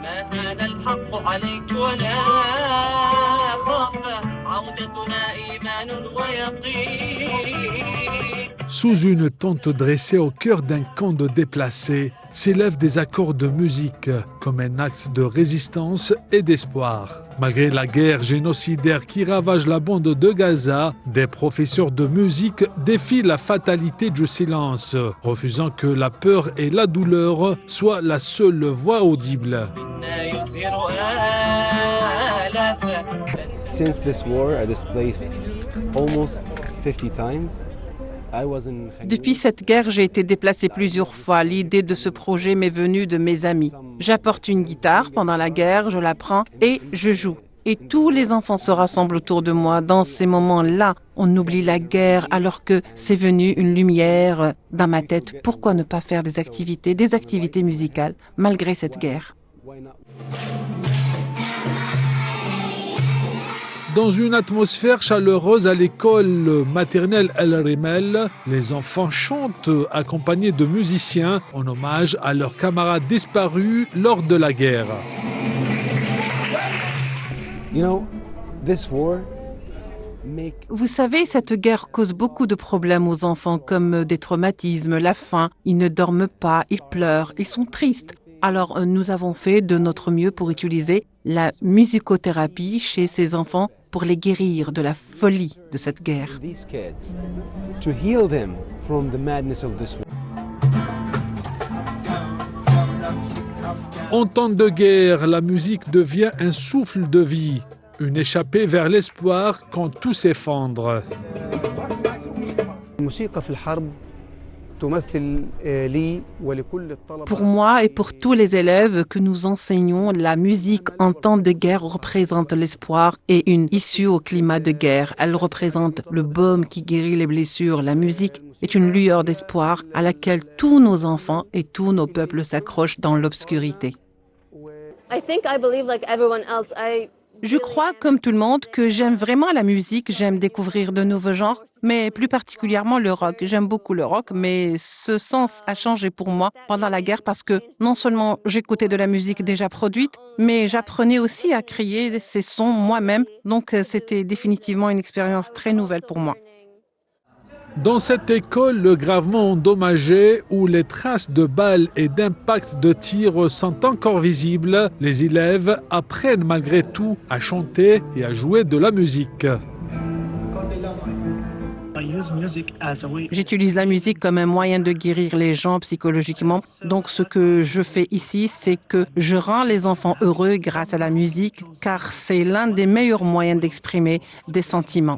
ما كان الحق عليك ولا خاف عودتنا إيمان ويقين. Sous une tente dressée au cœur d'un camp de déplacés, s'élèvent des accords de musique comme un acte de résistance et d'espoir. Malgré la guerre génocidaire qui ravage la bande de Gaza, des professeurs de musique défient la fatalité du silence, refusant que la peur et la douleur soient la seule voix audible. Since this war, I displaced almost 50 times. Depuis cette guerre, j'ai été déplacée plusieurs fois. L'idée de ce projet m'est venue de mes amis. J'apporte une guitare pendant la guerre, je la prends et je joue. Et tous les enfants se rassemblent autour de moi. Dans ces moments-là, on oublie la guerre alors que c'est venu une lumière dans ma tête. Pourquoi ne pas faire des activités musicales malgré cette guerre? Dans une atmosphère chaleureuse à l'école maternelle El Rimel, les enfants chantent accompagnés de musiciens en hommage à leurs camarades disparus lors de la guerre. Vous savez, cette guerre cause beaucoup de problèmes aux enfants comme des traumatismes, la faim. Ils ne dorment pas, ils pleurent, ils sont tristes. Alors, nous avons fait de notre mieux pour utiliser la musicothérapie chez ces enfants pour les guérir de la folie de cette guerre. En temps de guerre, la musique devient un souffle de vie, une échappée vers l'espoir quand tout s'effondre. Pour moi et pour tous les élèves que nous enseignons, la musique en temps de guerre représente l'espoir et une issue au climat de guerre. Elle représente le baume qui guérit les blessures. La musique est une lueur d'espoir à laquelle tous nos enfants et tous nos peuples s'accrochent dans l'obscurité. Je crois, comme tout le monde, que j'aime vraiment la musique, j'aime découvrir de nouveaux genres, mais plus particulièrement le rock. J'aime beaucoup le rock, mais ce sens a changé pour moi pendant la guerre parce que non seulement j'écoutais de la musique déjà produite, mais j'apprenais aussi à créer ces sons moi-même. Donc c'était définitivement une expérience très nouvelle pour moi. Dans cette école gravement endommagée, où les traces de balles et d'impacts de tirs sont encore visibles, les élèves apprennent malgré tout à chanter et à jouer de la musique. J'utilise la musique comme un moyen de guérir les gens psychologiquement. Donc ce que je fais ici, c'est que je rends les enfants heureux grâce à la musique, car c'est l'un des meilleurs moyens d'exprimer des sentiments.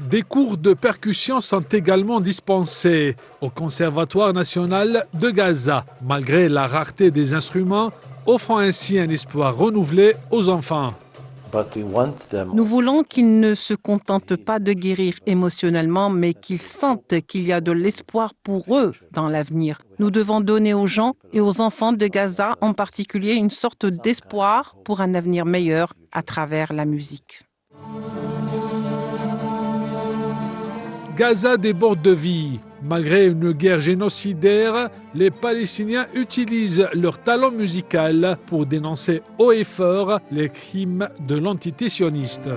Des cours de percussion sont également dispensés au Conservatoire national de Gaza, malgré la rareté des instruments, offrant ainsi un espoir renouvelé aux enfants. Nous voulons qu'ils ne se contentent pas de guérir émotionnellement, mais qu'ils sentent qu'il y a de l'espoir pour eux dans l'avenir. Nous devons donner aux gens et aux enfants de Gaza en particulier une sorte d'espoir pour un avenir meilleur à travers la musique. Gaza déborde de vie. Malgré une guerre génocidaire, les Palestiniens utilisent leur talent musical pour dénoncer haut et fort les crimes de l'entité sioniste.